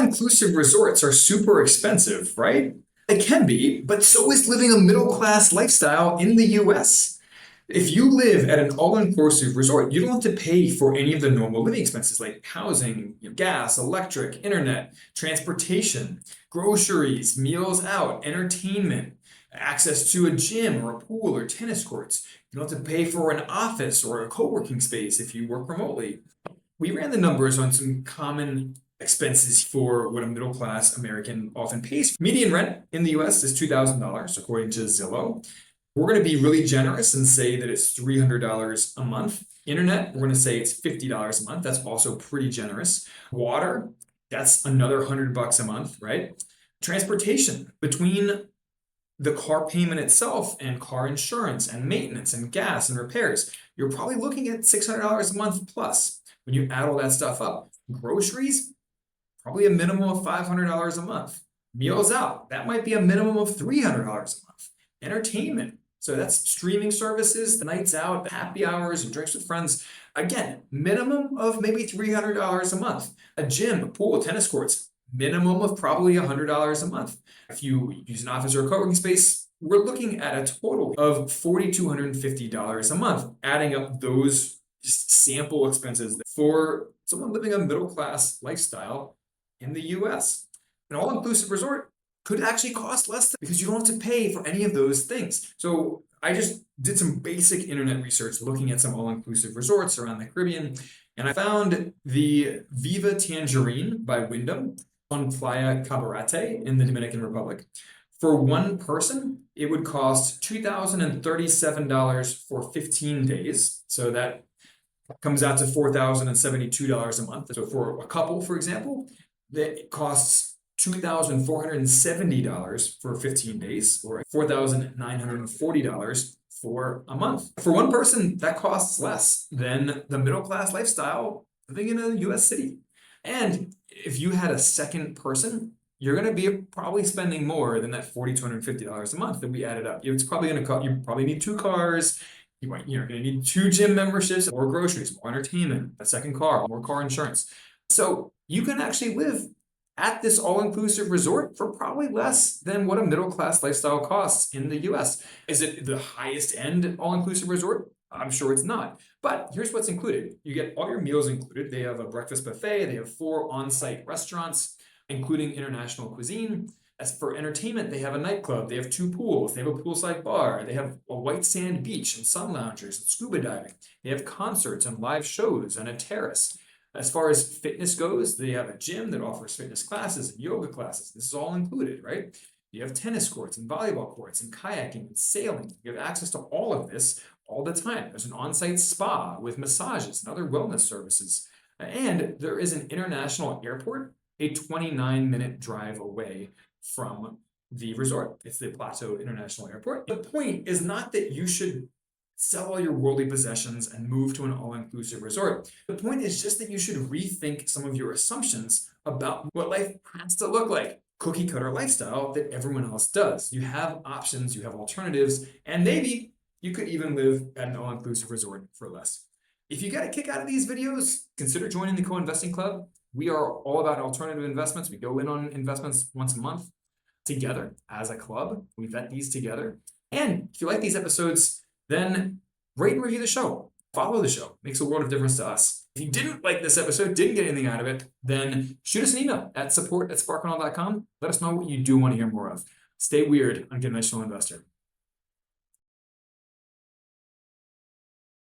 all-inclusive resorts are super expensive, right? They can be, but so is living a middle-class lifestyle in the US. If you live at an all-inclusive resort, you don't have to pay for any of the normal living expenses like housing, gas, electric, internet, transportation, groceries, meals out, entertainment, access to a gym or a pool or tennis courts. You don't have to pay for an office or a co-working space if you work remotely. We ran the numbers on some common expenses for what a middle class American often pays. Median rent in the US is $2,000, according to Zillow. We're going to be really generous and say that it's $300 a month. Internet, we're going to say it's $50 a month. That's also pretty generous. Water, that's another $100 a month, right? Transportation, between the car payment itself and car insurance and maintenance and gas and repairs, you're probably looking at $600 a month plus when you add all that stuff up. Groceries, probably a minimum of $500 a month. Meals out, that might be a minimum of $300 a month. Entertainment, so that's streaming services, the nights out, happy hours, and drinks with friends. Again, minimum of maybe $300 a month. A gym, a pool, tennis courts, minimum of probably $100 a month. If you use an office or a co-working space, we're looking at a total of $4,250 a month, adding up those just sample expenses for someone living a middle-class lifestyle in the US. An all-inclusive resort could actually cost less because you don't have to pay for any of those things. So I just did some basic internet research looking at some all-inclusive resorts around the Caribbean, and I found the Viva Tangerine by Wyndham on Playa Cabarete in the Dominican Republic. For one person, it would cost $2,037 for 15 days. So that comes out to $4,072 a month. So for a couple, for example, that costs $2,470 for 15 days, or $4,940 for a month. For one person, that costs less than the middle-class lifestyle living in a US city. And if you had a second person, you're going to be probably spending more than that $4,250 a month that we added up. It's probably going to cost, you probably need two cars, you're going to need two gym memberships, more groceries, more entertainment, a second car, more car insurance. So you can actually live at this all-inclusive resort for probably less than what a middle-class lifestyle costs in the US. Is it the highest end all-inclusive resort? I'm sure it's not. But here's what's included. You get all your meals included. They have a breakfast buffet. They have 4 on-site restaurants, including international cuisine. As for entertainment, they have a nightclub. They have 2 pools. They have a poolside bar. They have a white sand beach and sun loungers and scuba diving. They have concerts and live shows and a terrace. As far as fitness goes, they have a gym that offers fitness classes and yoga classes. This is all included, right? You have tennis courts and volleyball courts and kayaking and sailing. You have access to all of this all the time. There's an on-site spa with massages and other wellness services. And there is an international airport, a 29-minute drive away from the resort. It's the Plateau International Airport. The point is not that you should sell all your worldly possessions and move to an all-inclusive resort. The point is just that you should rethink some of your assumptions about what life has to look like. Cookie cutter lifestyle that everyone else does. You have options, you have alternatives, and maybe you could even live at an all-inclusive resort for less. If you get a kick out of these videos, consider joining the Co-Investing Club. We are all about alternative investments. We go in on investments once a month together as a club. We vet these together. And if you like these episodes, then rate and review the show. Follow the show. Makes a world of difference to us. If you didn't like this episode, didn't get anything out of it, then shoot us an email at support@sparkandall.com. Let us know what you do want to hear more of. Stay weird, unconventional investor.